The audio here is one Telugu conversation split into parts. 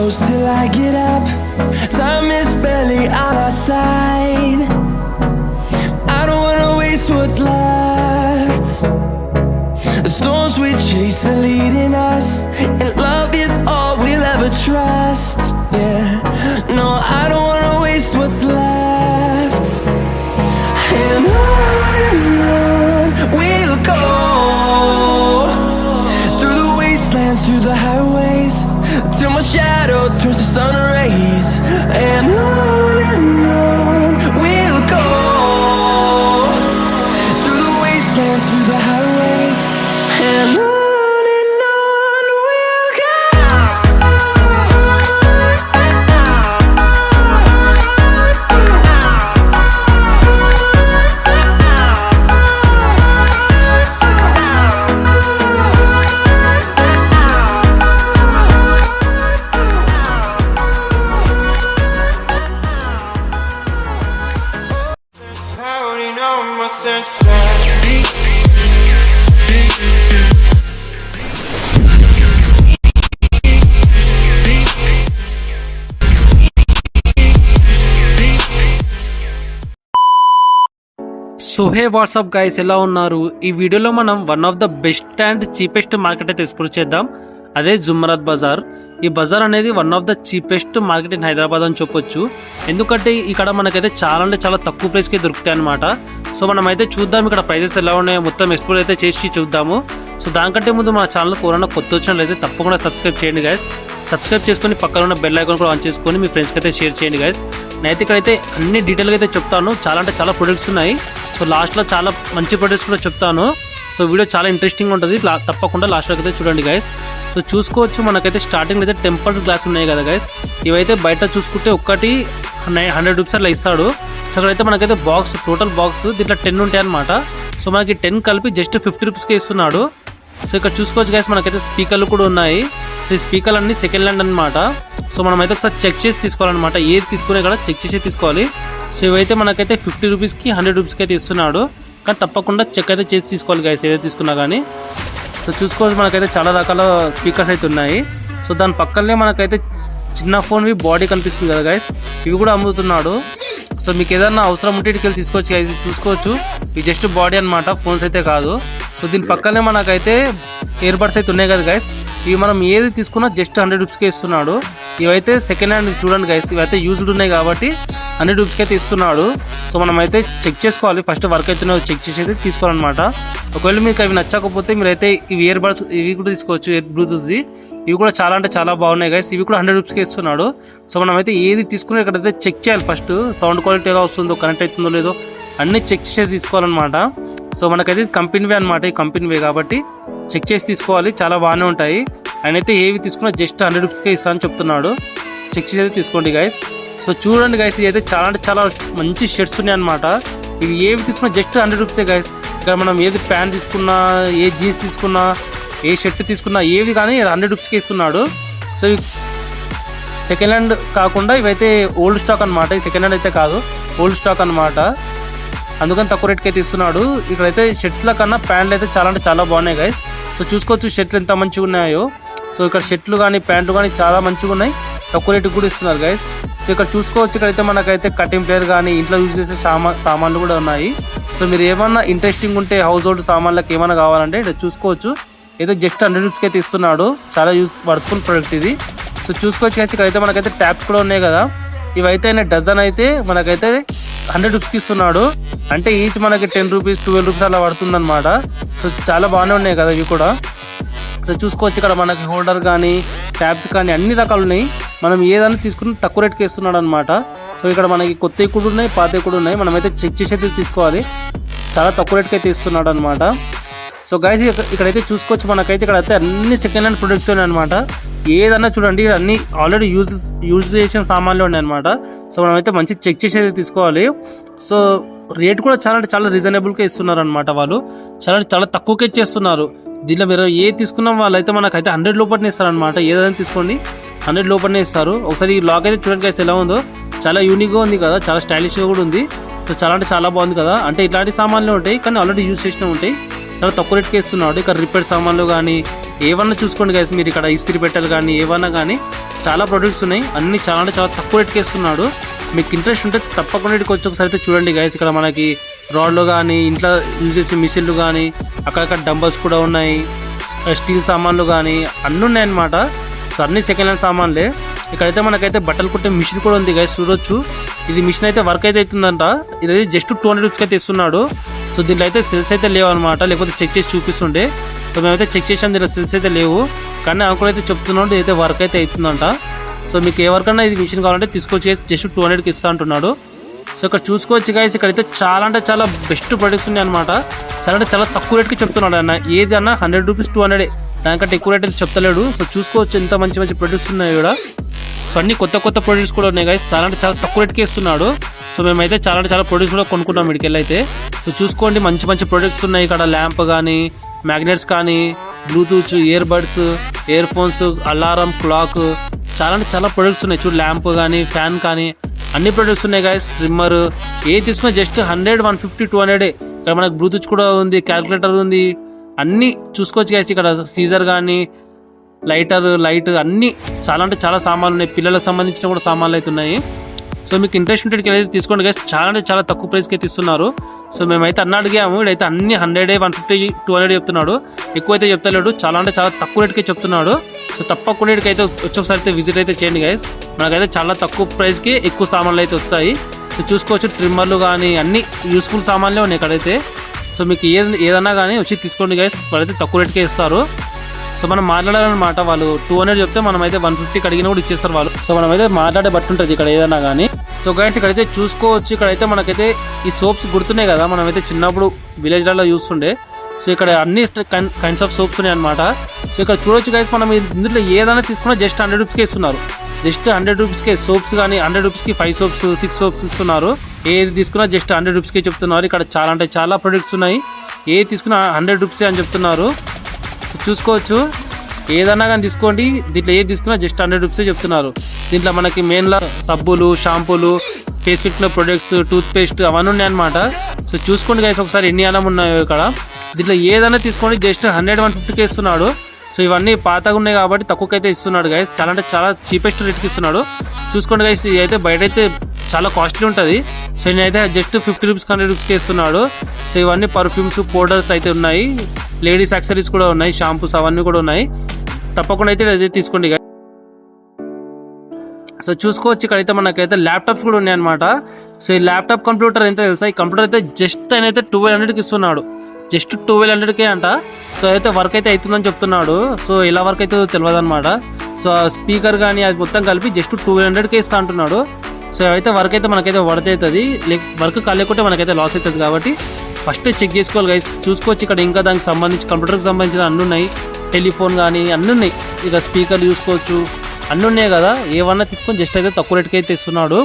close till I get up. Time is barely on our side. I don't wanna waste what's left. The storms we chase are leading us, and love is all we'll ever trust. Yeah, no, I don't wanna waste what's left. And on we'll go, through the wastelands, through the highways, till my shadow turns to sun rays. And on we'll go, through the wastelands, through the highways, and on we'll go. Counting on my senses. So hey WhatsApp guys, ఎలా ఉన్నారు? ఈ వీడియోలో మనం one of the best and cheapest market అయితే ఎక్స్ప్లోర్ చేద్దాం. అదే జుమ్మరాత్ బజార్. ఈ బజార్ అనేది one of the cheapest market in Hyderabad అని చెప్పొచ్చు. ఎందుకంటే ఇక్కడ మనకైతే చాలా అంటే చాలా తక్కువ ప్రైస్కి దొరుకుతాయి అనమాట. సో మనం అయితే చూద్దాం ఇక్కడ ప్రైజెస్ ఎలా ఉన్నాయో మొత్తం ఎక్స్ప్లోర్ అయితే చేసి చూద్దాము. సో దానికంటే ముందు మన ఛానల్ కోరన్నా కొత్త వచ్చినట్లయితే తప్పకుండా సబ్స్క్రైబ్ చేయండి గైస్. సబ్స్క్రైబ్ చేసుకొని పక్కన ఉన్న బెల్ ఐకాన్ కూడా ఆన్ చేసుకొని మీ ఫ్రెండ్స్కి అయితే షేర్ చేయండి గైస్. నేనైతే ఇక్కడైతే అన్ని డీటెయిల్గా అయితే చెప్తాను. చాలా అంటే చాలా ప్రొడక్ట్స్ ఉన్నాయి. సో లాస్ట్లో చాలా మంచి ప్రొడక్ట్స్ కూడా చెప్తాను. సో వీడియో చాలా ఇంట్రెస్టింగ్ ఉంటుంది, తప్పకుండా లాస్ట్లోకి అయితే చూడండి గైస్. సో చూసుకోవచ్చు మనకైతే స్టార్టింగ్ అయితే టెంపర్డ్ గ్లాస్ ఉన్నాయి కదా గైస్. ఇవైతే బయట చూసుకుంటే ఒక్కటి 100 రూపీస్ అట్లా ఇస్తాడు. సో అక్కడైతే మనకైతే బాక్స్, టోటల్ బాక్స్ దీంట్లో 10 ఉంటాయి అనమాట. సో మనకి 10 కలిపి జస్ట్ 50 రూపీస్కే ఇస్తున్నాడు. సో ఇక్కడ చూసుకోవచ్చు గైస్ మనకైతే స్పీకర్లు కూడా ఉన్నాయి. సో ఈ స్పీకర్లు అన్ని సెకండ్ హ్యాండ్ అనమాట. సో మనమైతే ఒకసారి చెక్ చేసి తీసుకోవాలన్నమాట. ఏది తీసుకునే కూడా చెక్ చేసి తీసుకోవాలి. సో ఇవైతే మనకైతే 50 రూపీస్కి 100 రూపీస్కి అయితే ఇస్తున్నాడు. కానీ తప్పకుండా చెక్ అయితే చేసి తీసుకోవాలి గైస్ ఏదైతే తీసుకున్నా కానీ. సో చూసుకోవచ్చు మనకైతే చాలా రకాల స్పీకర్స్ అయితే ఉన్నాయి. సో దాని పక్కనే మనకైతే చిన్న ఫోన్వి బాడీ కనిపిస్తుంది కదా గైస్, ఇవి కూడా అమ్ముతున్నాడు. సో మీకు ఏదైనా అవసరం ఉంటే ఇటుకెళ్ళి తీసుకోవచ్చు గైస్. చూసుకోవచ్చు ఇవి జస్ట్ బాడీ అనమాట, ఫోన్స్ అయితే కాదు. సో దీని పక్కనే మనకైతే ఇయర్ బడ్స్ అయితే ఉన్నాయి కదా గైస్. ఇవి మనం ఏది తీసుకున్నా జస్ట్ 100 రూపీస్కే ఇస్తున్నాడు. ఇవైతే సెకండ్ హ్యాండ్ చూడండి గైస్, ఇవైతే యూజ్డ్ ఉన్నాయి కాబట్టి 100 రూపీస్కి అయితే ఇస్తున్నాడు. సో మనం అయితే చెక్ చేసుకోవాలి, ఫస్ట్ వర్క్ అయితే చెక్ చేసి అయితే తీసుకోవాలన్నమాట. ఒకవేళ మీకు అవి నచ్చకపోతే మీరైతే ఇవి ఇయర్ బడ్స్ ఇవి కూడా తీసుకోవచ్చు, ఇయర్ బ్లూటూత్ది. ఇవి కూడా చాలా అంటే చాలా బాగున్నాయి గైస్. ఇవి కూడా 100 రూపీస్కి ఇస్తున్నాడు. సో మనం అయితే ఏది తీసుకుని ఇక్కడైతే చెక్ చేయాలి. ఫస్ట్ సౌండ్ క్వాలిటీ ఎలా వస్తుందో, కనెక్ట్ అవుతుందో లేదో అన్నీ చెక్ చేసి తీసుకోవాలన్నమాట. సో మనకైతే కంపెనీవే అనమాట, ఈ కంపెనీవే కాబట్టి చెక్ చేసి తీసుకోవాలి. చాలా బాగానే ఉంటాయి. ఆయన అయితే ఏవి తీసుకున్నా జస్ట్ 100 రూపీస్కే ఇస్తా అని చెప్తున్నాడు. చెక్ చేసి తీసుకోండి గైస్. సో చూడండి గైస్, ఇది అయితే చాలా అంటే చాలా మంచి షర్ట్స్ ఉన్నాయి అనమాట. ఇవి ఏవి తీసుకున్నా జస్ట్ 100 రూపీసే గైస్. ఇక్కడ మనం ఏది ప్యాంట్ తీసుకున్నా, ఏ జీన్స్ తీసుకున్నా, ఏ షర్ట్ తీసుకున్నా ఏవి కానీ 100 రూపీస్కే ఇస్తున్నాడు. సో సెకండ్ హ్యాండ్ కాకుండా ఇవైతే ఓల్డ్ స్టాక్ అనమాట. ఈ సెకండ్ హ్యాండ్ అయితే కాదు, ఓల్డ్ స్టాక్ అనమాట. అందుకని తక్కువ రేట్కి అయితే ఇస్తున్నాడు. ఇక్కడైతే షర్ట్స్ల కన్నా ప్యాంట్లు అయితే చాలా అంటే చాలా బాగున్నాయి గైస్. సో చూసుకోవచ్చు షర్ట్లు ఎంత మంచిగా ఉన్నాయో. సో ఇక్కడ షర్ట్లు కానీ ప్యాంట్లు కానీ చాలా మంచిగా ఉన్నాయి, తక్కువ రేటుకి కూడా ఇస్తున్నారు గైస్. సో ఇక్కడ చూసుకోవచ్చు, ఇక్కడైతే మనకైతే కటింగ్ ప్లేయర్ కానీ ఇంట్లో యూజ్ చేసే సామాన్లు కూడా ఉన్నాయి. సో మీరు ఏమన్నా ఇంట్రెస్టింగ్ ఉంటే హౌస్ హోల్డ్ సామాన్లకు ఏమైనా కావాలంటే ఇక్కడ చూసుకోవచ్చు. ఏదో జస్ట్ 100 రూపీస్కి అయితే ఇస్తున్నాడు. చాలా యూజ్ వర్త్ఫుల్ ప్రోడక్ట్ ఇది. సో చూసుకోవచ్చు గైస్, ఇక్కడైతే మనకైతే ట్యాప్స్ కూడా ఉన్నాయి కదా. ఇవైతే డజన్ అయితే మనకైతే 100 రూపీస్కి ఇస్తున్నాడు. అంటే ఈచ్ మనకి 10 రూపీస్ 12 రూపీస్ అలా పడుతుంది అనమాట. సో చాలా బాగానే ఉన్నాయి కదా ఇవి కూడా. సో చూసుకోవచ్చు ఇక్కడ మనకి హోల్డర్ కానీ ట్యాబ్స్ కానీ అన్ని రకాలు ఉన్నాయి. మనం ఏదైనా తీసుకుని తక్కువ రేట్కి ఇస్తున్నాడు అనమాట. సో ఇక్కడ మనకి కొత్తవి కూడా ఉన్నాయి, పాతవి కూడా ఉన్నాయి. మనమైతే చెక్ చేసి అయితే తీసుకోవాలి. చాలా తక్కువ రేట్కి అయితే ఇస్తున్నాడు అనమాట. సో గైస్ ఇక్కడైతే చూసుకోవచ్చు మనకైతే ఇక్కడైతే అన్ని సెకండ్ హ్యాండ్ ప్రొడక్ట్స్ ఉన్నాయి అనమాట. ఏదన్నా చూడండి అన్ని ఆల్రెడీ యూజ్ చేసిన సామాన్లు ఉన్నాయి అనమాట. సో మనమైతే మంచి చెక్ చేసి అయితే తీసుకోవాలి. సో రేట్ కూడా చాలా అంటే చాలా రీజనబుల్గా ఇస్తున్నారు అనమాట. వాళ్ళు చాలా తక్కువకే ఇచ్చేస్తున్నారు. దీంట్లో మీరు ఏ తీసుకున్న వాళ్ళైతే మనకైతే 100 లోపలనే ఇస్తారనమాట. ఏదైనా తీసుకోండి 100 లోపలనే ఇస్తారు. ఒకసారి ఈ లాక్ అయితే చూడండి గైస్ ఎలా ఉందో, చాలా యూనిక్గా ఉంది కదా, చాలా స్టైలిష్గా కూడా ఉంది. సో చాలా అంటే చాలా బాగుంది కదా. అంటే ఇట్లాంటి సామాన్లు ఉంటాయి కానీ ఆల్రెడీ యూజ్ చేసినవి ఉంటాయి. చాలా తక్కువ రేట్కి ఇస్తున్నాడు. ఇక్కడ రిపేర్ సామాన్లు కానీ ఏమన్నా చూసుకోండి గైస్. మీరు ఇక్కడ ఇస్త్రీ పెట్టెలు కానీ ఏమన్నా కానీ చాలా ప్రొడక్ట్స్ ఉన్నాయి, అన్ని చాలా అంటే చాలా తక్కువ రేట్కి ఇస్తున్నాడు. మీకు ఇంట్రెస్ట్ ఉంటే తప్పకుండా ఇక్కడికి వచ్చి ఒకసారి అయితే చూడండి గైస్. ఇక్కడ మనకి రాడ్లు కానీ, ఇంట్లో యూజ్ చేసే మిషన్లు కానీ, అక్కడక్కడ డంబల్స్ కూడా ఉన్నాయి, స్టీల్ సామాన్లు కానీ అన్నీ ఉన్నాయన్నమాట. సో అన్ని సెకండ్ హ్యాండ్ సామాన్లే. ఇక్కడైతే మనకైతే బట్టలు కుట్టే మిషన్ కూడా ఉంది గైస్, చూడొచ్చు. ఇది మిషన్ అయితే వర్క్ అయితే అవుతుందంట. ఇదైతే జస్ట్ 200 రూపీస్కి అయితే ఇస్తున్నాడు. సో దీంట్లో అయితే సెల్స్ అయితే లేవు అనమాట, లేకపోతే చెక్ చేసి చూపిస్తుండే. సో మేమైతే చెక్ చేసాం, దీంట్లో సెల్స్ అయితే లేవు. కానీ అంకుల్ అయితే చెప్తున్నాడు ఇదైతే వర్క్ అయితే అవుతుందంట. సో మీకు ఏ వర్క్ అన్నా ఇది మిషన్ కావాలంటే తీసుకొచ్చి జస్ట్ 200కి ఇస్తా అంటున్నాడు. సో ఇక్కడ చూసుకోవచ్చు గైస్, ఇక్కడైతే చాలా అంటే చాలా బెస్ట్ ప్రొడక్ట్స్ ఉన్నాయి అనమాట. చాలా అంటే చాలా తక్కువ రేట్కి చెప్తున్నాడు అన్న. ఏది అన్న 100 రూపీస్ 200, దానికంటే ఎక్కువ రేట్ అయితే చెప్తలేడు. సో చూసుకోవచ్చు ఎంత మంచి మంచి ప్రొడక్ట్స్ ఉన్నాయి ఇక్కడ. సో అన్ని కొత్త కొత్త ప్రొడక్ట్స్ కూడా ఉన్నాయి గైస్, చాలా అంటే చాలా తక్కువ రేట్కి ఇస్తున్నాడు. సో మేమైతే చాలా అంటే చాలా ప్రొడక్ట్స్ కూడా కొనుక్కున్నాం ఇక్కడికి అయితే. సో చూసుకోండి మంచి మంచి ప్రొడక్ట్స్ ఉన్నాయి ఇక్కడ. ల్యాంప్ కానీ, మ్యాగ్నెట్స్ కానీ, Bluetooth, ear buds, ear phones, alarm clock, చాలా అంటే చాలా ప్రొడక్ట్స్ ఉన్నాయి. చూడు ల్యాంప్ కానీ, ఫ్యాన్ కానీ అన్ని ప్రొడక్ట్స్ ఉన్నాయి గైస్. ట్రిమ్మర్ ఏది తీసుకున్నా జస్ట్ 100, 150, 200. ఇక్కడ మనకు బ్లూటూత్ కూడా ఉంది, క్యాల్కులేటర్ ఉంది, అన్నీ చూసుకోవచ్చు గైస్. ఇక్కడ సీజర్ కానీ, లైట్ అన్నీ చాలా అంటే చాలా సామాన్లు ఉన్నాయి. పిల్లలకు సంబంధించిన కూడా సామాన్లు అయితే ఉన్నాయి. సో మీకు ఇంట్రెస్ట్ ఉంటే అయితే తీసుకోండి గైస్, చాలా అంటే చాలా తక్కువ ప్రైస్కి అయితే ఇస్తున్నారు. సో మేమైతే అన్న అడిగాము, ఇదైతే అన్ని 100, 150, 200 చెప్తున్నాడు, ఎక్కువైతే చెప్తలేడు. చాలా అంటే చాలా తక్కువ రేట్కే చెప్తున్నాడు. సో తప్పకుండా ఇక్కడికైతే వచ్చేసారి అయితే విజిట్ అయితే చేయండి గైస్. మనకైతే చాలా తక్కువ ప్రైస్కి ఎక్కువ సామాన్లు అయితే వస్తాయి. సో చూసుకోవచ్చు ట్రిమ్మర్లు కానీ అన్ని యూస్ఫుల్ సామాన్లే ఉన్నాయి ఇక్కడైతే. సో మీకు ఏదన్నా కానీ వచ్చి తీసుకోండి గైస్, వాళ్ళైతే తక్కువ రేట్కే ఇస్తారు. సో మనం మాట్లాడాలన్నమాట, వాళ్ళు 200 చెప్తే మనం అయితే 150కి అడిగినా కూడా ఇచ్చేస్తారు వాళ్ళు. సో మనం అయితే మాట్లాడే బట్టి ఉంటుంది ఇక్కడ ఏదైనా కానీ. సో గైస్ ఇక్కడైతే చూసుకోవచ్చు, ఇక్కడైతే మనకైతే ఈ సోప్స్ గుర్తున్నాయి కదా, మనమైతే చిన్నప్పుడు విలేజ్లలో చూస్తుండే. సో ఇక్కడ అన్ని కైండ్స్ ఆఫ్ సోప్స్ ఉన్నాయి అనమాట. సో ఇక్కడ చూడొచ్చు గైస్, మనం ఇందులో ఏదైనా తీసుకున్నా జస్ట్ 100 రూపీస్కే ఇస్తున్నారు. జస్ట్ 100 రూపీస్కే సోప్స్ కానీ 100 రూపీస్కి 5 సోప్స్ 6 సోప్స్ ఇస్తున్నారు. ఏది తీసుకున్నా జస్ట్ 100 రూపీస్కే చెప్తున్నారు. ఇక్కడ చాలా అంటే చాలా ప్రొడక్ట్స్ ఉన్నాయి, ఏది తీసుకున్నా 100 రూపీసే అని చెప్తున్నారు. చూసుకోవచ్చు ఏదన్నా కానీ తీసుకోండి, దీంట్లో ఏది తీసుకున్నా జస్ట్ 100 రూపీసే చెప్తున్నారు. దీంట్లో మనకి మెయిన్గా సబ్బులు, షాంపూలు, ఫేస్ కిట్ల ప్రొడక్ట్స్, టూత్ పేస్ట్ అవన్నీ ఉన్నాయన్నమాట. సో చూసుకోండి గైస్ ఒకసారి ఎన్ని అనం ఉన్నాయో ఇక్కడ. దీంట్లో ఏదైనా తీసుకోండి జస్ట్ 100, 150కే ఇస్తున్నాడు. సో ఇవన్నీ పాతగా ఉన్నాయి కాబట్టి తక్కువకైతే ఇస్తున్నాడు గైస్, చాలా అంటే చాలా చీపెస్ట్ రేట్కి ఇస్తున్నాడు. చూసుకోండి గైస్, ఇది అయితే బయట అయితే చాలా కాస్ట్లీ ఉంటుంది. సో నేనైతే జస్ట్ 50 రూపీస్ 100 రూపీస్కి ఇస్తున్నాడు. సో ఇవన్నీ పర్ఫ్యూమ్స్, పౌడర్స్ అయితే ఉన్నాయి, లేడీస్ యాక్సరీస్ కూడా ఉన్నాయి, షాంపూస్ అవన్నీ కూడా ఉన్నాయి. తప్పకుండా అయితే అదే తీసుకోండి గైస్. సో చూసుకోవచ్చు ఇక్కడైతే మనకైతే ల్యాప్టాప్స్ కూడా ఉన్నాయన్నమాట. సో ఈ ల్యాప్టాప్ కంప్యూటర్ ఎంత తెలుసా, ఈ కంప్యూటర్ అయితే జస్ట్ ఆయన అయితే 1200కి ఇస్తున్నాడు, జస్ట్ 1200కే అంట. సో అయితే వర్క్ అయితే అవుతుందని చెప్తున్నాడు. సో ఎలా వర్క్ అవుతుందో తెలియదు అనమాట. సో స్పీకర్ కానీ అది మొత్తం కలిపి జస్ట్ 1200కే ఇస్తా అంటున్నాడు. సో అయితే వర్క్ అయితే మనకైతే అవుతుంది, వర్క్ కాలేకుంటే మనకైతే లాస్ అవుతుంది. కాబట్టి ఫస్ట్ చెక్ చేసుకోవాలి గైస్. చూసుకోవచ్చు ఇక్కడ ఇంకా దానికి సంబంధించి కంప్యూటర్కి సంబంధించిన అన్నీ ఉన్నాయి, టెలిఫోన్ కానీ అన్నీ ఉన్నాయి. ఇక స్పీకర్లు చూసుకోవచ్చు అన్నీ ఉన్నాయి కదా, ఏమన్నా తీసుకొని జస్ట్ అయితే తక్కువ రేట్కి అయితే ఇస్తున్నాడు.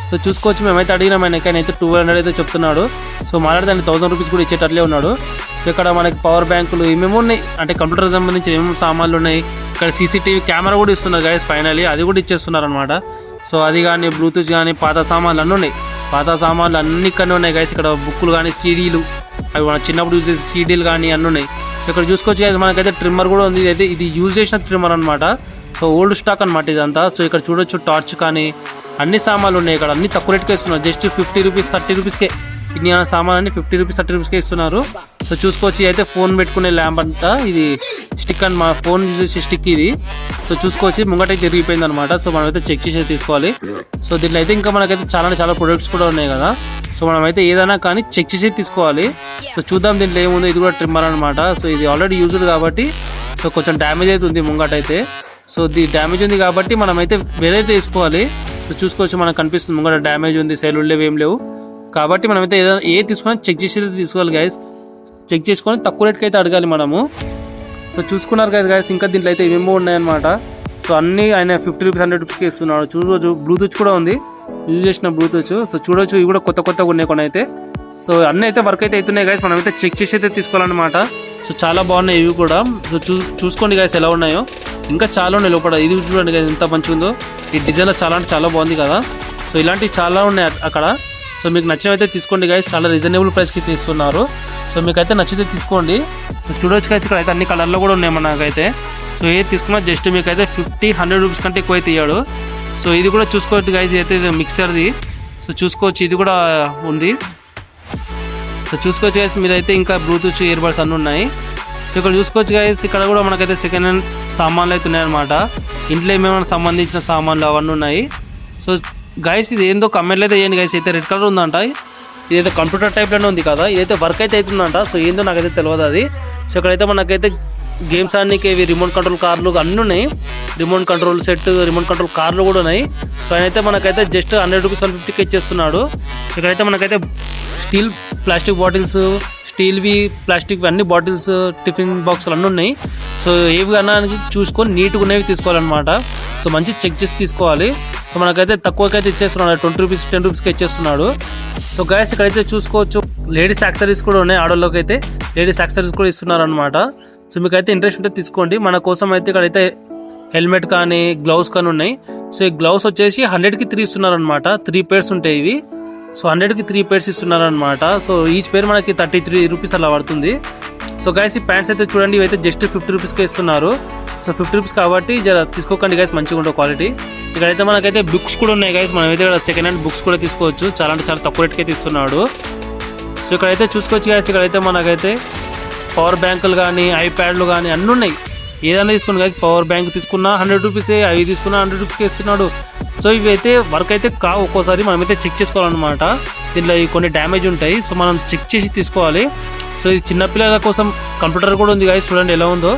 సో చూసుకోవచ్చు మేమైతే అడిగినాం ఆయనకైనా అయితే 200 అయితే చెప్తున్నాడు. సో మాట్లాడితే 1000 రూపీస్ కూడా ఇచ్చేటట్లే ఉన్నాడు. సో ఇక్కడ మనకి పవర్ బ్యాంకులు ఏమేమి ఉన్నాయి అంటే కంప్యూటర్ సంబంధించిన ఏమేమి సామాన్లు ఉన్నాయి. ఇక్కడ సీసీటీవీ కెమెరా కూడా ఇస్తున్నారు గైస్, ఫైనలీ అది కూడా ఇచ్చేస్తున్నారు అనమాట. సో అది కానీ బ్లూటూత్ కానీ పాత సామాన్లు అన్నీ ఉన్నాయి, పాత సామాన్లు అన్ని ఇక్కడనే ఉన్నాయి గైస్. ఇక్కడ బుక్కులు కానీ, సీడీలు, అవి మన చిన్నప్పుడు యూజ్ చేసే సీడీలు కానీ అన్నీ ఉన్నాయి. సో ఇక్కడ చూసుకోవచ్చు గైస్, మనకైతే ట్రిమ్మర్ కూడా ఉంది. అయితే ఇది యూజ్ చేసిన ట్రిమ్మర్ అనమాట. సో ఓల్డ్ స్టాక్ అనమాట ఇదంతా. సో ఇక్కడ చూడొచ్చు టార్చ్ కానీ అన్ని సామాన్లు ఉన్నాయి ఇక్కడ, అన్ని తక్కువ రేట్కే ఇస్తున్నారు. జస్ట్ 50 రూపీస్ 30 రూపీస్కే ఇన్ని సామాన్లు 50 రూపీస్ 30 రూపీస్కే ఇస్తున్నారు. సో చూసుకోవచ్చు అయితే ఫోన్ పెట్టుకునే ల్యాంప్ అంతా, ఇది స్టిక్ అని మా ఫోన్ యూజ్ చేసే స్టిక్ ఇది. సో చూసుకోవచ్చు ముంగటైతే తిరిగిపోయింది అనమాట. సో మనమైతే చెక్ చేసి తీసుకోవాలి. సో దీంట్లో అయితే ఇంకా మనకైతే చాలా ప్రొడక్ట్స్ కూడా ఉన్నాయి కదా. సో మనమైతే ఏదైనా కానీ చెక్ చేసి తీసుకోవాలి. సో చూద్దాం దీంట్లో ఏముందో. ఇది కూడా ట్రిమ్మర్ అనమాట. సో ఇది ఆల్రెడీ యూజ్డ్ కాబట్టి సో కొంచెం డ్యామేజ్ అవుతుంది ముంగటైతే. సో ఇది డ్యామేజ్ ఉంది కాబట్టి మనమైతే వేరైతే తీసుకోవాలి. సో చూసుకోవచ్చు మనకు కనిపిస్తుంది ముంగట డ్యామేజ్ ఉంది, సెల్లు లేవు, ఏం లేవు. కాబట్టి మనమైతే ఏదైనా ఏ తీసుకొని చెక్ చేసి తీసుకోవాలి గైస్. చెక్ చేసుకొని తక్కువ రేట్కి అయితే అడగాలి మనము. సో చూసుకున్నారు కదా గైస్, ఇంకా దీంట్లో అయితే ఏమేమో ఉన్నాయన్నమాట. సో అన్నీ ఆయన 50 రూపీస్ 100 రూపీస్కి ఇస్తున్నాడు. చూడవచ్చు బ్లూటూత్ కూడా ఉంది, యూజ్ చేసిన బ్లూటూత్. సో చూడవచ్చు ఇవి కూడా కొత్తగా ఉన్నాయి కొన్ని అయితే. సో అన్నీ అయితే వర్క్ అయితే అవుతున్నాయి గైస్, మనమైతే చెక్ చేసి అయితే తీసుకోవాలన్నమాట. సో చాలా బాగున్నాయి ఇవి కూడా. సో చూసుకోండి గైస్ ఎలా ఉన్నాయో, ఇంకా చాలా ఉన్నాయి లోపల. ఇది చూడండి గైస్ ఎంత మంచిగా ఉందో, ఈ డిజైన్ చాలా అంటే చాలా బాగుంది కదా. సో ఇలాంటివి చాలా ఉన్నాయి అక్కడ. సో మీకు నచ్చినవైతే తీసుకోండి గైస్, చాలా రీజనబుల్ ప్రైస్కి ఇస్తున్నారు. సో మీకైతే నచ్చితే తీసుకోండి. సో చూడొచ్చు గైస్, ఇక్కడ అయితే అన్ని కలర్లో కూడా ఉన్నాయి మనకైతే. సో ఏది తీసుకున్నా జస్ట్ మీకైతే 50-100 రూపీస్ కంటే ఎక్కువ అయితే ఇయ్యాడు. సో ఇది కూడా చూసుకోవచ్చు గైస్, అయితే ఇది మిక్సర్ది. సో చూసుకోవచ్చు, ఇది కూడా ఉంది. సో చూసుకోవచ్చు గైస్, మీరైతే ఇంకా బ్లూటూత్ ఇయర్ బడ్స్ అన్నీ ఉన్నాయి. సో ఇక్కడ చూసుకోవచ్చు గైస్, ఇక్కడ కూడా మనకైతే సెకండ్ హ్యాండ్ సామాన్లు అయితే ఉన్నాయన్నమాట. ఇంట్లో ఏమేమైనా సంబంధించిన సామాన్లు అవన్నీ ఉన్నాయి. సో గైస్ ఇది ఏందో కమెంట్లు అయితే చేయండి గైస్. అయితే రెడ్ కలర్ ఉందంట, ఇదైతే కంప్యూటర్ టైప్లోనే ఉంది కదా, ఇదైతే వర్క్ అయితే అవుతుందంట. సో ఏందో నాకైతే తెలియదు అది. సో ఇక్కడైతే మనకైతే గేమ్స్ ఆడడానికి ఇవి రిమోట్ కంట్రోల్ కార్లు అన్నీ ఉన్నాయి. Remote control set, remote control కార్లు కూడా ఉన్నాయి. సో ఆయన అయితే మనకైతే జస్ట్ 100 రూపీస్ 150కి ఇచ్చేస్తున్నాడు. ఇక్కడైతే మనకైతే స్టీల్ ప్లాస్టిక్ బాటిల్స్, స్టీల్వి ప్లాస్టిక్ అన్ని బాటిల్స్, టిఫిన్ బాక్సులు అన్నీ ఉన్నాయి. సో ఏవి కన్నా చూసుకొని నీట్గా ఉన్నవి తీసుకోవాలన్నమాట. సో మంచి చెక్ చేసి తీసుకోవాలి. సో మనకైతే తక్కువకైతే ఇచ్చేస్తున్నాడు, 20 రూపీస్ 10 రూపీస్కి ఇచ్చేస్తున్నాడు. సో గైస్ ఇక్కడైతే చూసుకోవచ్చు లేడీస్ యాక్సరీస్ కూడా ఉన్నాయి. ఆడోళ్ళకి అయితే లేడీస్ యాక్సరీస్ కూడా ఇస్తున్నారు అనమాట. సో మీకైతే ఇంట్రెస్ట్ ఉంటే తీసుకోండి. మన కోసం అయితే ఇక్కడైతే హెల్మెట్ కానీ గ్లౌస్ కానీ ఉన్నాయి. సో ఈ గ్లౌస్ వచ్చేసి 100కి 3 ఇస్తున్నారు అనమాట. 3 పేర్స్ ఉంటాయి ఇవి. సో 100కి 3 పేర్స్ ఇస్తున్నారు అనమాట. సో ఈచ్ పేర్ మనకి 33 రూపీస్ అలా పడుతుంది. సో గైస్ ఈ ప్యాంట్స్ అయితే చూడండి, ఇవైతే జస్ట్ 50 రూపీస్కే ఇస్తున్నారు. సో 50 రూపీస్ కాబట్టి జర తీసుకోకండి గైస్, మంచిగా ఉంటుంది క్వాలిటీ. ఇక్కడైతే మనకైతే బుక్స్ కూడా ఉన్నాయి గైస్. మనమైతే ఇక్కడ సెకండ్ హ్యాండ్ బుక్స్ కూడా తీసుకోవచ్చు, చాలా అంటే చాలా తక్కువ రేట్కి అయితే ఇస్తున్నాడు. సో ఇక్కడైతే చూసుకోవచ్చు గైస్, ఇక్కడైతే మనకైతే పవర్ బ్యాంకులు కానీ ఐప్యాడ్లు కానీ అన్నీ ఉన్నాయి. ఏదైనా తీసుకుని గైస్, పవర్ బ్యాంక్ తీసుకున్నా 100 రూపీసే, అవి తీసుకున్నా 100 రూపీస్కి ఇస్తున్నాడు. సో ఇవి అయితే వర్క్ అయితే కావు, ఒక్కోసారి మనమైతే చెక్ చేసుకోవాలన్నమాట. దీంట్లో కొన్ని డ్యామేజ్ ఉంటాయి. సో మనం చెక్ చేసి తీసుకోవాలి. సో ఇది చిన్నపిల్లల కోసం కంప్యూటర్ కూడా ఉంది గైస్, చూడండి ఎలా ఉందో.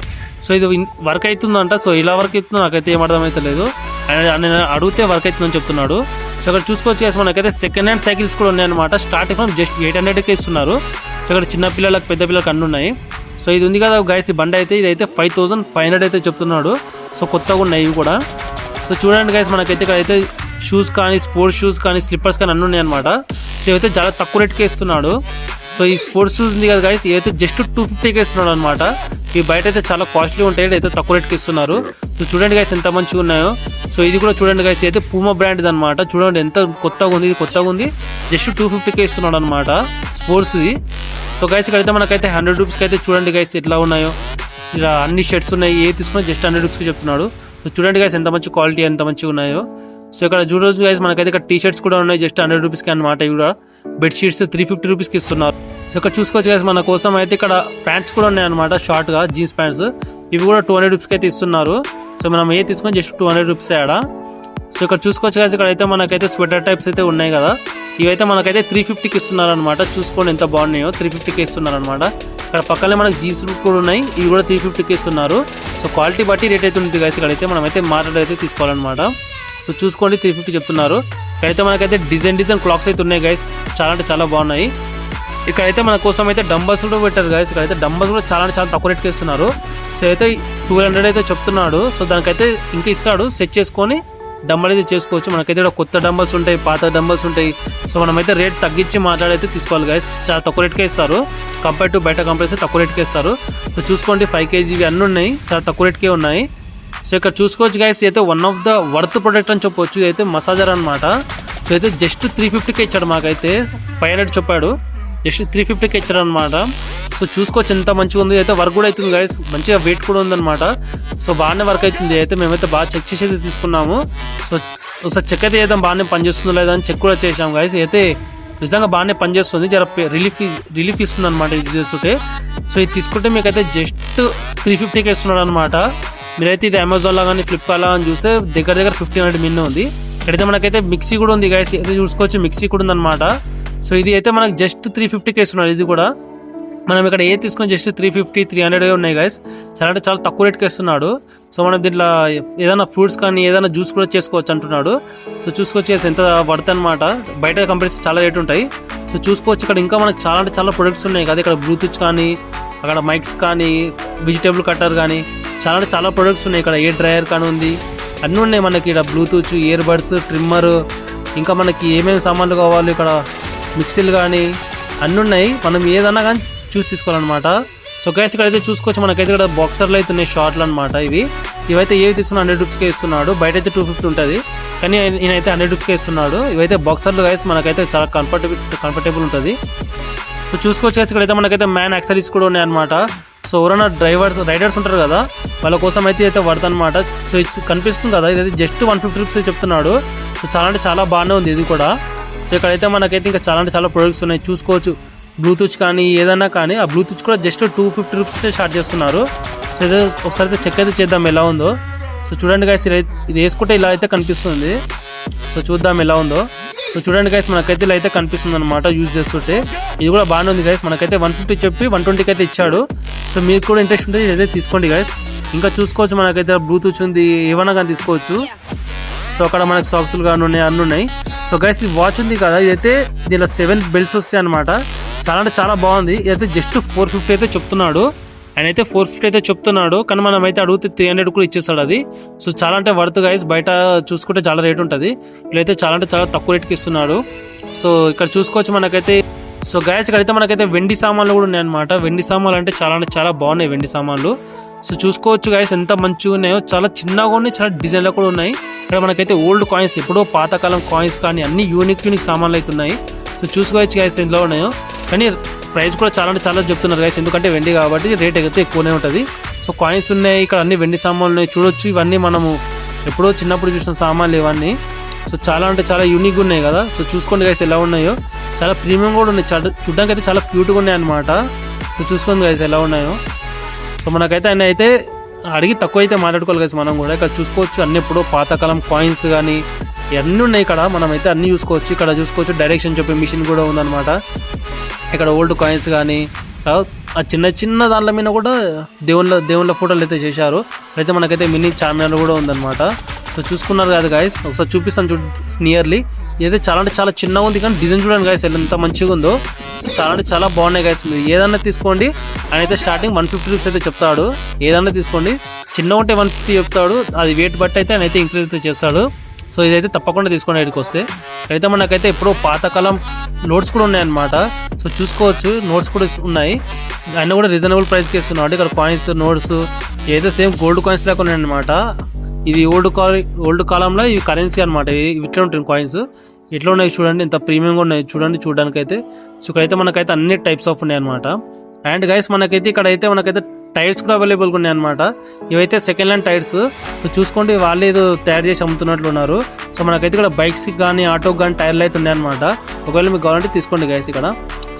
సో ఇది వర్క్ అవుతుందంట. సో ఇలా వర్క్ అవుతుందో నాకైతే ఏం అర్థమవుతలేదు. నేను అడిగితే వర్క్ అవుతుందని చెప్తున్నాడు. సో ఇక్కడ చూసుకోవచ్చు గైస్, మనకైతే సెకండ్ హ్యాండ్ సైకిల్స్ కూడా ఉన్నాయన్నమాట. స్టార్టింగ్ ఫ్రమ్ జస్ట్ 800కే ఇస్తున్నారు. సో ఇక్కడ చిన్న పిల్లలకు పెద్ద పిల్లలకు అన్నీ ఉన్నాయి. సో ఇది ఉంది కదా గైస్, ఈ బండి అయితే ఇదైతే 5500 అయితే చెప్తున్నాడు. సో కొత్తగా ఉన్నాయి ఇవి కూడా. సో చూడండి గైస్, మనకైతే ఇక్కడ అయితే షూస్ కానీ స్పోర్ట్స్ షూస్ కానీ స్లిప్పర్స్ కానీ అన్నీ ఉన్నాయి అనమాట. సో ఇవైతే చాలా తక్కువ రేట్కే ఇస్తున్నాడు. సో ఈ స్పోర్ట్స్ షూస్ ఉంది కదా గైస్, ఇవైతే జస్ట్ 250కే ఇస్తున్నాడు అనమాట. ఈ బయట అయితే చాలా కాస్ట్లీ ఉంటాయి, అయితే తక్కువ రేట్కి ఇస్తున్నారు. సో చూడండి గైస్ ఎంత మంచిగా ఉన్నాయో. సో ఇది కూడా చూడండి గైస్, అయితే పూమా బ్రాండ్ అనమాట. చూడండి ఎంత కొత్తగా ఉంది, ఇది కొత్తగా ఉంది. జస్ట్ 250కే ఇస్తున్నాడు అనమాట స్పోర్ట్స్ది. సో గైస్ ఇక్కడైతే మనకైతే 100 రూపీస్కి అయితే చూడండి గైస్ ఎట్లా ఉన్నాయో. ఇలా అన్ని షర్ట్స్ ఉన్నాయి, ఏ తీసుకున్నా జస్ట్ 100 రూపీస్కి చెప్తున్నాడు. సో చూడండి గైస్ ఎంత మంచి క్వాలిటీ, ఎంత మంచిగా ఉన్నాయో. సో ఇక్కడ చూడొచ్చు గైస్, మనకైతే ఇక్కడ టీ షర్ట్స్ కూడా ఉన్నాయి జస్ట్ 100 రూపీస్కి అనమాట. ఇవి కూడా బెడ్షీట్స్ 350 రూపీస్కి ఇస్తున్నారు. సో ఇక్కడ చూసుకోవచ్చు గైస్, మన కోసం అయితే ఇక్కడ ప్యాంట్స్ కూడా ఉన్నాయి అనమాట, షార్ట్గా జీన్స్ ప్యాంట్స్. ఇవి కూడా 200 రూపీస్కి అయితే ఇస్తున్నారు. సో మనం ఏ తీసుకొని జస్ట్ 200 రూపీస్ ఆడ. సో ఇక్కడ చూసుకోవచ్చు గైస్, ఇక్కడైతే మనకైతే స్వెటర్ టైప్స్ అయితే ఉన్నాయి కదా, ఇవైతే మనకైతే 350కి ఇస్తున్నారు అనమాట. చూసుకోండి ఎంత బాగున్నాయో, 350కి ఇస్తున్నారు అనమాట. ఇక్కడ పక్కనే మనకి జీన్స్ కూడా ఉన్నాయి, ఇవి కూడా 350కి ఇస్తున్నారు. సో క్వాలిటీ బట్టి రేట్ అయితే ఉంటుంది గైస్. ఇక్కడైతే మనమైతే మాట్లాడైతే తీసుకోవాలన్నమాట. సో చూసుకోండి 350 చెప్తున్నారు. ఇక్కడైతే మనకైతే డిజైన్ క్లాక్స్ అయితే ఉన్నాయి గైస్, చాలా అంటే చాలా బాగున్నాయి. ఇక్కడైతే మన కోసం అయితే డంబల్స్ కూడా పెట్టారు గైస్. ఇక్కడైతే డంబల్స్ కూడా చాలా అంటే చాలా తక్కువ రేట్కి ఇస్తున్నారు. సో అయితే 200 అయితే చెప్తున్నాడు. సో దానికైతే ఇంకా ఇస్తాడు, సెట్ చేసుకొని డంబల్ అయితే చేసుకోవచ్చు. మనకైతే ఇక్కడ కొత్త డంబల్స్ ఉంటాయి, పాత డంబల్స్ ఉంటాయి. సో మనమైతే రేట్ తగ్గించి మాట్లాడైతే తీసుకోవాలి గైస్. చాలా తక్కువ రేట్కే ఇస్తారు, కంపేర్ టు బయట కంపెనీస్ తక్కువ రేట్కే ఇస్తారు. సో చూసుకోండి 5 kg అన్నీ ఉన్నాయి, చాలా తక్కువ రేట్కే ఉన్నాయి. సో ఇక్కడ చూసుకోవచ్చు గైస్, అయితే one of the worth product అని చెప్పొచ్చు. అయితే మసాజర్ అనమాట. సో అయితే జస్ట్ 350కే ఇచ్చాడు, మాకైతే 500 చెప్పాడు, జస్ట్ 350కి ఇచ్చాడు అనమాట. సో చూసుకోవచ్చు ఎంత మంచిగా ఉంది. అయితే వర్క్ కూడా అవుతుంది గైస్, మంచిగా వెయిట్ కూడా ఉందన్నమాట. సో బాగానే వర్క్ అవుతుంది. అయితే మేమైతే బాగా చెక్ చేసి అయితే తీసుకున్నాము. సో ఒకసారి చెక్ అయితే చేద్దాం బాగానే పనిచేస్తుందో లేదా అని చెక్ కూడా చేసాం గైస్. అయితే నిజంగా బాగానే పనిచేస్తుంది, జర రిలీఫ్ ఇస్తుంది అనమాట ఇది చేస్తుంటే. సో ఇది తీసుకుంటే మీకైతే జస్ట్ 350కి ఇస్తున్నాడు అనమాట. మీరైతే ఇది అమెజాన్లో కానీ ఫ్లిప్కార్ట్లో కానీ చూస్తే దగ్గర 1500 మిన్న ఉంది. ఇక్కడైతే మనకైతే మిక్సీ కూడా ఉంది గైస్, అయితే చూసుకోవచ్చు మిక్సీ కూడా ఉందన్నమాట. సో ఇది అయితే మనకు జస్ట్ 350కి ఇస్తున్నాడు. ఇది కూడా మనం ఇక్కడ ఏ తీసుకుని జస్ట్ 350-300 ఉన్నాయి గైస్, చాలా అంటే చాలా తక్కువ రేట్కి ఇస్తున్నాడు. సో మనం దీంట్లో ఏదైనా ఫ్రూట్స్ కానీ ఏదైనా జ్యూస్ కూడా చేసుకోవచ్చు అంటున్నాడు. సో చూసుకోవచ్చు ఎంత పడుతుంది అనమాట. బయట కంపెనీస్ చాలా రేట్ ఉంటాయి. సో చూసుకోవచ్చు ఇక్కడ ఇంకా మనకు చాలా అంటే చాలా ప్రొడక్ట్స్ ఉన్నాయి కదా. ఇక్కడ బ్లూటూత్ కానీ, అక్కడ మైక్స్ కానీ, వెజిటేబుల్ కట్టర్ కానీ, చాలా అంటే చాలా ప్రొడక్ట్స్ ఉన్నాయి. ఇక్కడ ఎయిర్ డ్రైయర్ కానీ ఉంది, అన్నీ ఉన్నాయి మనకి. ఇక్కడ బ్లూటూత్, ఇయర్ బడ్స్, ట్రిమ్మర్, ఇంకా మనకి ఏమేమి సామాన్లు కావాలి, ఇక్కడ మిక్సీలు కానీ అన్నీ ఉన్నాయి. మనం ఏదన్నా కానీ చూసి తీసుకోవాలన్నమాట. సో గైస్ ఇక్కడ అయితే చూసుకోవచ్చు, మనకైతే ఇక్కడ బాక్సర్లు అయితే ఉన్నాయి, షార్ట్లు అనమాట. ఇవైతే ఏవి తీసుకున్నా 100 రూపీస్కే ఇస్తున్నాడు. బయట అయితే 250 ఉంటుంది. కానీ ఈయనైతే 100 రూపీస్కి ఇస్తున్నాడు. ఇవైతే బాక్సర్లు గైస్ మనకైతే చాలా కంఫర్టబుల్ ఉంటుంది. సో చూసుకోవచ్చు గైస్ ఇక్కడైతే మనకైతే మ్యాన్ యాక్సరీస్ కూడా ఉన్నాయన్నమాట. సో ఎవరైనా రైడర్స్ ఉంటారు కదా వాళ్ళ కోసం అయితే పడతానమాట. సో కనిపిస్తుంది కదా ఇదైతే జస్ట్ 150 రూపీస్ చెప్తున్నాడు. సో చాలా అంటే చాలా బాగానే ఉంది ఇది కూడా. సో ఇక్కడైతే మనకైతే ఇంకా చాలా అంటే చాలా ప్రొడక్ట్స్ ఉన్నాయి చూసుకోవచ్చు. బ్లూటూత్ కానీ ఏదైనా కానీ ఆ బ్లూటూత్ కూడా జస్ట్ 250 రూపీస్ స్టార్ట్ చేస్తున్నారు. సో ఇదే ఒకసారి అయితే చెక్ అయితే చేద్దాం ఎలా ఉందో. సో చూడండి గైస్ ఇది వేసుకుంటే ఇలా అయితే కనిపిస్తుంది. సో చూద్దాం ఎలా ఉందో. సో చూడండి గైస్ మనకైతే ఇలా అయితే కనిపిస్తుంది అనమాట యూజ్ చేస్తుంటే. ఇది కూడా బాగానే ఉంది గైస్. మనకైతే 150 చెప్పి 120కి అయితే ఇచ్చాడు. సో మీకు కూడా ఇంట్రెస్ట్ ఉంటే ఇదైతే తీసుకోండి గైస్. ఇంకా చూసుకోవచ్చు మనకైతే బ్లూటూత్ ఉంది ఏమన్నా కానీ తీసుకోవచ్చు. సో అక్కడ మనకి సాక్స్లు కానీ ఉన్నాయి అన్నీ ఉన్నాయి. సో గైస్ ఈ వాచ్ ఉంది కదా ఇదైతే దీనిలో 7 బెల్ట్స్ వస్తాయి అనమాట. చాలా అంటే చాలా బాగుంది. ఇదైతే జస్ట్ 450 అయితే చెప్తున్నాడు. ఆయన అయితే 450 అయితే చెప్తున్నాడు. కానీ మనం అయితే అడిగితే 300 కూడా ఇచ్చేస్తాడు అది. సో చాలా అంటే వర్త్ గైస్. బయట చూసుకుంటే చాలా రేట్ ఉంటుంది. వీళ్ళైతే చాలా అంటే చాలా తక్కువ రేట్కి ఇస్తున్నాడు. సో ఇక్కడ చూసుకోవచ్చు మనకైతే. సో గైస్ ఇక్కడైతే మనకైతే వెండి సామాన్లు కూడా ఉన్నాయన్నమాట. వెండి సామాన్లు అంటే చాలా బాగున్నాయి వెండి సామాన్లు. సో చూసుకోవచ్చు గైస్ ఎంత మంచిగా ఉన్నాయో. చాలా చిన్నగా ఉన్నాయి, చాలా డిజైన్లు కూడా ఉన్నాయి. ఇక్కడ మనకైతే ఓల్డ్ కాయిన్స్ ఎప్పుడో పాతకాలం కాయిన్స్ కానీ అన్ని యూనిక్ సామాన్లు అయితే ఉన్నాయి. సో చూసుకోవచ్చు గైస్ ఎంతలో ఉన్నాయో. కానీ ప్రైస్ కూడా చాలా అంటే చాలా చెప్తున్నారు గైస్. ఎందుకంటే వెండి కాబట్టి రేట్ అయితే ఎక్కువనే ఉంటుంది. సో కాయిన్స్ ఉన్నాయి ఇక్కడ అన్ని వెండి సామాన్లు ఉన్నాయి చూడొచ్చు. ఇవన్నీ మనము ఎప్పుడో చిన్నప్పుడు చూసిన సామాన్లు ఇవన్నీ. సో చాలా అంటే చాలా యూనిక్గా ఉన్నాయి కదా. సో చూసుకోండి గైస్ ఎలా ఉన్నాయో. చాలా ప్రీమియం కూడా ఉన్నాయి. చూడడానికి అయితే చాలా క్యూట్గా ఉన్నాయి అనమాట. సో చూసుకోండి గైస్ ఎలా ఉన్నాయో. సో మనకైతే ఆయన అయితే అడిగి తక్కువ అయితే మాట్లాడుకోవాలి గైస్ మనం కూడా. ఇక్కడ చూసుకోవచ్చు అన్ని ఎప్పుడో పాతకాలం కాయిన్స్ కానీ ఇవన్నీ ఉన్నాయి ఇక్కడ. మనమైతే అన్నీ చూసుకోవచ్చు. ఇక్కడ చూసుకోవచ్చు డైరెక్షన్ చెప్పే మిషన్ కూడా ఉందన్నమాట. ఇక్కడ ఓల్డ్ కాయిన్స్ కానీ ఆ చిన్న దాంట్లో మీద కూడా దేవుళ్ళ ఫోటోలు అయితే చేశారు. అయితే మనకైతే మినీ చార్మినార్ కూడా ఉందన్నమాట. సో చూసుకున్నారు కదా గైస్. ఒకసారి చూపిస్తాను నియర్లీ. ఇదైతే చాలా అంటే చాలా చిన్నగా ఉంది కానీ డిజైన్ చూడండి గైస్ ఎంత మంచిగా ఉందో. చాలా అంటే చాలా బాగున్నాయి గైస్. మీరు ఏదన్నా తీసుకోండి. ఆయన అయితే స్టార్టింగ్ 150 రూపీస్ అయితే చెప్తాడు. ఏదన్నా తీసుకోండి. చిన్నగా ఉంటే 150 చెప్తాడు. అది వెయిట్ బట్టి అయితే ఆయన అయితే ఇంక్రీజ్ అయితే చేస్తాడు. సో ఇదైతే తప్పకుండా తీసుకోండి ఇక్కడికి వస్తే. అయితే మనకైతే ఎప్పుడో పాతకాలం నోట్స్ కూడా ఉన్నాయన్నమాట. సో చూసుకోవచ్చు నోట్స్ కూడా ఉన్నాయి. ఆయన కూడా రీజనబుల్ ప్రైస్కి ఇస్తున్నాడు. ఇక్కడ కాయిన్స్ నోట్స్ ఏదైతే సేమ్ గోల్డ్ కాయిన్స్ లాగా ఉన్నాయన్నమాట. ఇది ఓల్డ్ కాలంలో ఇవి కరెన్సీ అనమాట. ఇట్లా ఉంటుంది కాయిన్స్. ఇట్లా ఉన్నాయి చూడండి ఎంత ప్రీమియంగా ఉన్నాయి చూడండి చూడడానికి అయితే. సో ఇక్కడైతే మనకైతే అన్ని టైప్స్ ఆఫ్ ఉన్నాయి అనమాట. అండ్ గైస్ మనకైతే ఇక్కడైతే మనకైతే టైర్స్ కూడా అవైలబుల్గా ఉన్నాయి అనమాట. ఇవైతే సెకండ్ హ్యాండ్ టైర్స్. సో చూసుకోండి వాళ్ళు ఏదో తయారు చేసి అమ్ముతున్నట్లు ఉన్నారు. సో మనకైతే ఇక్కడ బైక్స్కి కానీ ఆటోకి కానీ టైర్లు అయితే ఉన్నాయన్నమాట. ఒకవేళ మీకు కావాలంటే తీసుకోండి గైస్ ఇక్కడ.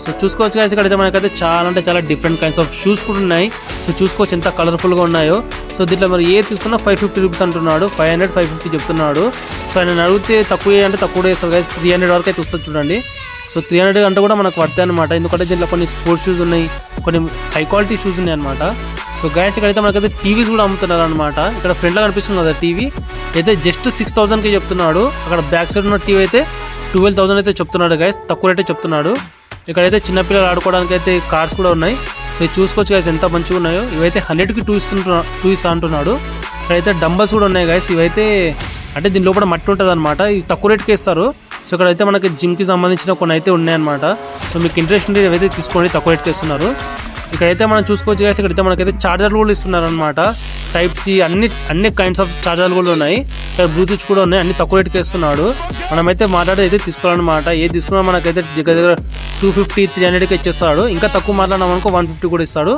సో చూసుకోవచ్చు గైస్ ఇక్కడైతే మనకైతే చాలా అంటే చాలా డిఫరెంట్ కైండ్స్ ఆఫ్ షూస్ కూడా ఉన్నాయి. సో చూసుకోవచ్చు ఎంత కలర్ఫుల్గా ఉన్నాయో. సో దీంట్లో మరి ఏ తీసుకున్నా 550 రూపీస్ అంటున్నాడు. 500 550 చెప్తున్నాడు. సో ఆయన అడిగితే తక్కువ అంటే తక్కువ వేస్తారు గైస్. 300 వరకు అయితే వస్తుంది చూడండి. సో 300 అంటే కూడా మనకు పడతాయి అనమాట. ఎందుకంటే దీంట్లో కొన్ని స్పోర్ట్స్ షూస్ ఉన్నాయి, కొన్ని హై క్వాలిటీ షూస్ ఉన్నాయి అనమాట. సో గైస్ ఇక్కడైతే మనకైతే టీవీస్ కూడా అమ్ముతున్నారు అనమాట. ఇక్కడ ఫ్రంట్లో కనిపిస్తుంది కదా టీవీ అయితే జస్ట్ 6000కి చెప్తున్నాడు. అక్కడ బ్యాక్ సైడ్ ఉన్న టీవీ అయితే 12,000 అయితే చెప్తున్నాడు గైస్. తక్కువ రేటే చెప్తున్నాడు. ఇక్కడైతే చిన్నపిల్లలు ఆడుకోవడానికి అయితే కార్స్ కూడా ఉన్నాయి. సో ఇది చూసుకోవచ్చు గైస్ ఎంత మంచిగా ఉన్నాయో. ఇవైతే 100కి 2 ఇస్తా అంటున్నాడు. ఇక్కడైతే డంబల్స్ కూడా ఉన్నాయి గైస్. ఇవైతే అంటే దీని లోపల మట్టి ఉంటుంది అనమాట. ఇవి తక్కువ రేట్కి ఇస్తారు. సో ఇక్కడైతే మనకి జిమ్కి సంబంధించిన కొన్ని అయితే ఉన్నాయన్నమాట. సో మీకు ఇంట్రెస్ట్ ఉంటే ఏవైతే తీసుకోండి తక్కువ రేట్కి ఇస్తున్నారు. ఇక్కడైతే మనం చూసుకోవచ్చు గైస్. ఇక్కడైతే మనకైతే చార్జర్లు కూడా ఇస్తున్నారు అనమాట. టైప్ సి అన్ని కైండ్స్ ఆఫ్ చార్జర్లు కూడా ఉన్నాయి. ఇక్కడ బ్లూటూత్ కూడా ఉన్నాయి. అన్ని తక్కువ రేట్కి ఇస్తున్నాడు. మనమైతే మాట్లాడి అయితే తీసుకోవాలన్నమాట. ఏది తీసుకున్నా మనకైతే దగ్గర 250 300కి ఇచ్చేస్తాడు. ఇంకా తక్కువ మాట్లాడినాం అనుకో 150 కూడా ఇస్తాడు.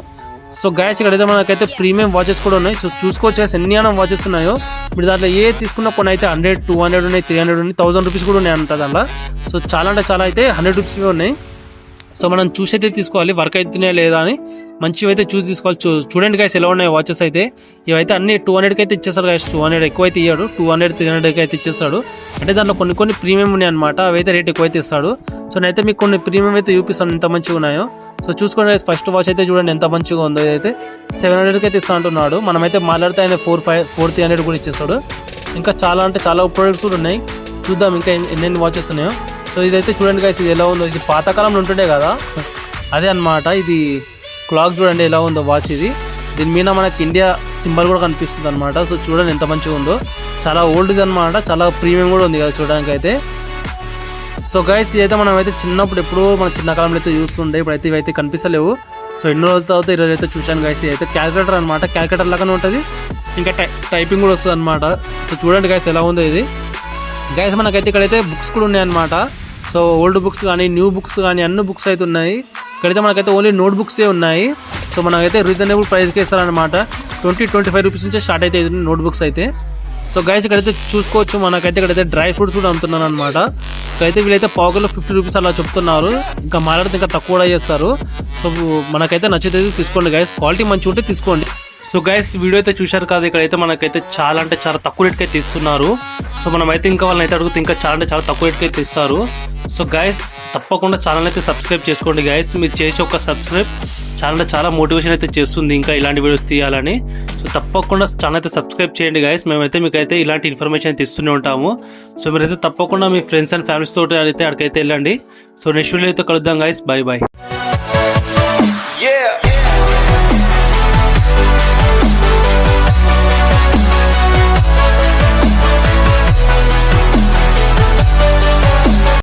సో గైస్ ఇక్కడైతే మనకైతే ప్రీమియం వాచెస్ కూడా ఉన్నాయి. సో చూసుకోవచ్చు గైస్ ఎన్ని అన్న వాచెస్ ఉన్నాయో. మీరు దాంట్లో ఏ తీసుకున్నా కొన్ని అయితే 100 200 ఉన్నాయి, 300 ఉన్నాయి, 1000 రూపీస్ కూడా ఉన్నాయి అంట దాంట్లో. సో చాలా అంటే చాలా అయితే 100 రూపీస్ ఉన్నాయి. సో మనం చూసి అయితే తీసుకోవాలి వర్క్ అవుతున్నాయా లేదా అని. మంచివి అయితే చూసి తీసుకోవాలి. చూడండి గైస్ ఎలా ఉన్నాయి వాచెస్ అయితే. ఇవైతే అన్ని 200కి అయితే ఇచ్చేస్తారు గైస్. 200 ఎక్కువ అయితే ఇయ్యాడు. 200 300కి అయితే ఇచ్చేస్తాడు. అంటే దాంట్లో కొన్ని ప్రీమియం ఉన్నాయి అనమాట. అవైతే రేట్ ఎక్కువ అయితే ఇస్తాడు. సో నేనైతే మీకు కొన్ని ప్రీమియం అయితే చూపిస్తాను ఎంత మంచిగా ఉన్నాయో. సో చూసుకోండి గైస్ ఫస్ట్ వాచ్ అయితే చూడండి ఎంత మంచిగా ఉందో. అయితే 700కి అయితే ఇస్తా అంటున్నాడు. మనమైతే మాట్లాడితే ఆయన 4,300 కూడా ఇచ్చేస్తాడు. ఇంకా చాలా అంటే చాలా ప్రొడక్ట్స్ కూడా ఉన్నాయి. చూద్దాం ఇంకా ఎన్నెన్ని వాచెస్ ఉన్నాయో. సో ఇదైతే చూడండి గైస్ ఇది ఎలా ఉందో. ఇది పాతకాలంలో ఉంటుండే కదా అదే అనమాట. ఇది క్లాక్ చూడండి ఎలా ఉందో వాచ్. ఇది దీని మీద మనకి ఇండియా సింబల్ కూడా కనిపిస్తుంది అనమాట. సో చూడండి ఎంత మంచిగా ఉందో. చాలా ఓల్డ్ది అనమాట. చాలా ప్రీమియం కూడా ఉంది కదా చూడడానికి అయితే. సో గైస్ ఇదైతే మనం అయితే చిన్నప్పుడు ఎప్పుడో మన చిన్న కాలంలో అయితే చూస్తుండే. ఇప్పుడైతే ఇవైతే కనిపిస్తలేవు. సో ఎన్నో రోజుల తర్వాత ఈరోజు అయితే చూశాను గైస్. ఇదైతే క్యాలిక్యులేటర్ అనమాట. క్యాలిక్యులేటర్ లాగానే ఉంటుంది. ఇంకా టైపింగ్ కూడా వస్తుంది అనమాట. సో చూడండి గైస్ ఎలా ఉందో ఇది. గైస్ మనకైతే ఇక్కడైతే బుక్స్ కూడా ఉన్నాయి అనమాట. సో ఓల్డ్ బుక్స్ కానీ న్యూ బుక్స్ కానీ అన్ని బుక్స్ అయితే ఉన్నాయి. ఇక్కడైతే మనకైతే ఓన్లీ నోట్ బుక్సే ఉన్నాయి. సో మనకైతే రీజనబుల్ ప్రైస్కి ఇస్తారనమాట. 20-25 రూపీస్ నుంచే స్టార్ట్ అయితే నోట్ బుక్స్ అయితే. సో గైస్ ఇక్కడైతే చూసుకోవచ్చు, మనకైతే ఇక్కడైతే డ్రై ఫ్రూట్స్ కూడా అమ్ముతున్నాను అనమాట. ఇక్కడైతే వీళ్ళైతే పావుకిలో 50 రూపీస్ అలా చెప్తున్నారు. ఇంకా మాట్లాడితే ఇంకా తక్కువ కూడా చేస్తారు. సో మనకైతే నచ్చితే తీసుకోండి గైస్, క్వాలిటీ మంచిగా ఉంటే తీసుకోండి. సో గైస్ వీడియో అయితే చూశారు కదా, ఇక్కడైతే మనకైతే చాలా అంటే చాలా తక్కువ రేట్కి అయితే ఇస్తున్నారు. సో మనమైతే ఇంకా వాళ్ళని అయితే అడిగితే ఇంకా చాలా అంటే చాలా తక్కువ రేట్కి అయితే ఇస్తారు. సో గైస్ తప్పకుండా ఛానల్ అయితే సబ్స్క్రైబ్ చేసుకోండి గైస్. మీరు చేసి ఒక సబ్స్క్రైబ్ ఛానల్ చాలా మోటివేషన్ అయితే చేస్తుంది ఇంకా ఇలాంటి వీడియోస్ తీయాలని. సో తప్పకుండా ఛానల్ అయితే సబ్స్క్రైబ్ చేయండి గైస్. మేమైతే మీకైతే ఇలాంటి ఇన్ఫర్మేషన్ అయితే ఇస్తూనే ఉంటాము. సో మీరైతే తప్పకుండా మీ ఫ్రెండ్స్ అండ్ ఫ్యామిలీస్ తోటి అయితే అక్కడికైతే వెళ్ళండి. సో నెక్స్ట్ వీడియో అయితే కలుద్దాం గైస్. Bye bye.